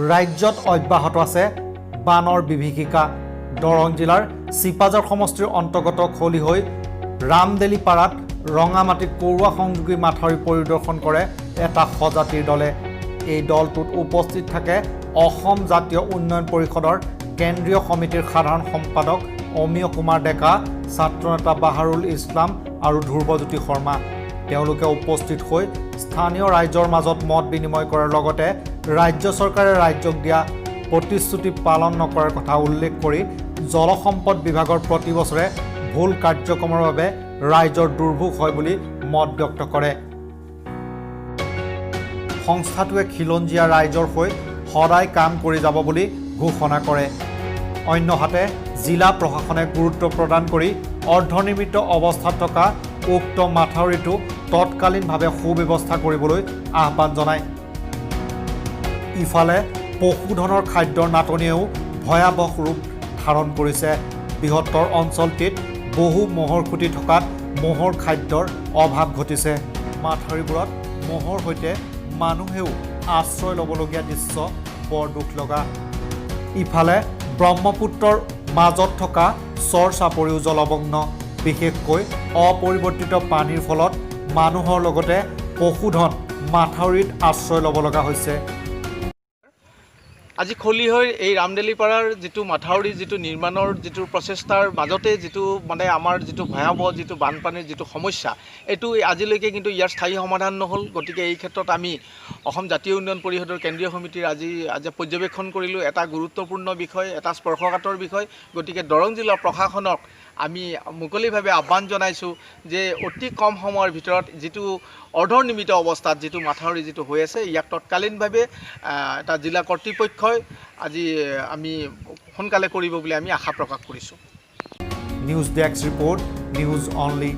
ৰাজ্যত অব্যাহত আছে বানৰ বিভীষিকা। দৰং জিলাৰ চিপাঝাৰ সমষ্টিৰ অন্তৰ্গত খলিহৈ ৰামদেলিপাৰাত ৰঙামাটিত কৰুৱা সংযোগী মাথাউৰি পৰিদৰ্শন কৰে এটা সজাতিৰ দলে। এই দলটোত উপস্থিত থাকে অসম জাতীয় উন্নয়ন পৰিষদৰ কেন্দ্ৰীয় সমিতিৰ সাধাৰণ সম্পাদক অমিয় কুমাৰ ডেকা, ছাত্ৰনেতা বাহাৰুল ইছলাম আৰু ধ্ৰুৱজ্যোতি শৰ্মা। তেওঁলোকে উপস্থিত হৈ স্থানীয় ৰাইজৰ মাজত মত বিনিময় কৰাৰ লগতে ৰাজ্য চৰকাৰে ৰাজ্যক দিয়া প্ৰতিশ্ৰুতি পালন নকৰাৰ কথা উল্লেখ কৰি জলসম্পদ বিভাগৰ প্ৰতি বছৰে ভুল কাৰ্যক্ৰমৰ বাবে ৰাইজৰ দুৰ্ভোগ হয় বুলি মত ব্যক্ত কৰে। সংস্থাটোৱে খিলঞ্জীয়া ৰাইজৰ হৈ সদায় কাম কৰি যাব বুলি ঘোষণা কৰে। অন্যহাতে জিলা প্ৰশাসনে গুৰুত্ব প্ৰদান কৰি অৰ্ধনিৰ্মিত অৱস্থাত থকা উক্ত মাথাউৰিটো তৎকালীনভাৱে সুব্যৱস্থা কৰিবলৈ আহ্বান জনায়। ইফালে পশুধনৰ খাদ্যৰ নাটনিয়েও ভয়াৱহ ৰূপ ধাৰণ কৰিছে। বৃহত্তৰ অঞ্চলটিত বহু মহৰ খুটি থকাত মহৰ খাদ্যৰ অভাৱ ঘটিছে। মাথাউৰিবোৰত মহৰ সৈতে মানুহেও আশ্ৰয় ল'বলগীয়া দৃশ্য বৰ দুখ লগা। ইফালে ব্ৰহ্মপুত্ৰৰ মাজত থকা চৰ চাপৰিও জলমগ্ন। বিশেষকৈ অপৰিৱৰ্তিত পানীৰ ফলত মানুহৰ লগতে পশুধন মাথাউৰিত আশ্ৰয় ল'ব লগা হৈছে। আজি খলিহৈৰ এই ৰামদেলিপাৰাৰ যিটো মাথাউৰি যিটো নিৰ্মাণৰ যিটো প্ৰচেষ্টাৰ মাজতে যিটো মানে আমাৰ যিটো ভয়াৱহ যিটো বানপানীৰ যিটো সমস্যা, এইটো আজিলৈকে কিন্তু ইয়াৰ স্থায়ী সমাধান নহ'ল। গতিকে এই ক্ষেত্ৰত আমি অসম জাতীয় উন্নয়ন পৰিষদৰ কেন্দ্ৰীয় সমিতিৰ আজি পৰ্যবেক্ষণ কৰিলোঁ। এটা গুৰুত্বপূৰ্ণ বিষয়, এটা স্পৰ্শকাতৰ বিষয়। গতিকে দৰং জিলা প্ৰশাসনক আমি মুকলিভাৱে আহ্বান জনাইছোঁ যে অতি কম সময়ৰ ভিতৰত যিটো অৰ্ধনিৰ্মিত অৱস্থাত যিটো মাথাউৰি যিটো হৈ আছে, ইয়াক তৎকালীনভাৱে এটা জিলা কৰ্তৃপক্ষই আজি আমি সোনকালে কৰিব বুলি আমি আশা প্ৰকাশ কৰিছোঁ। News desk report, news only.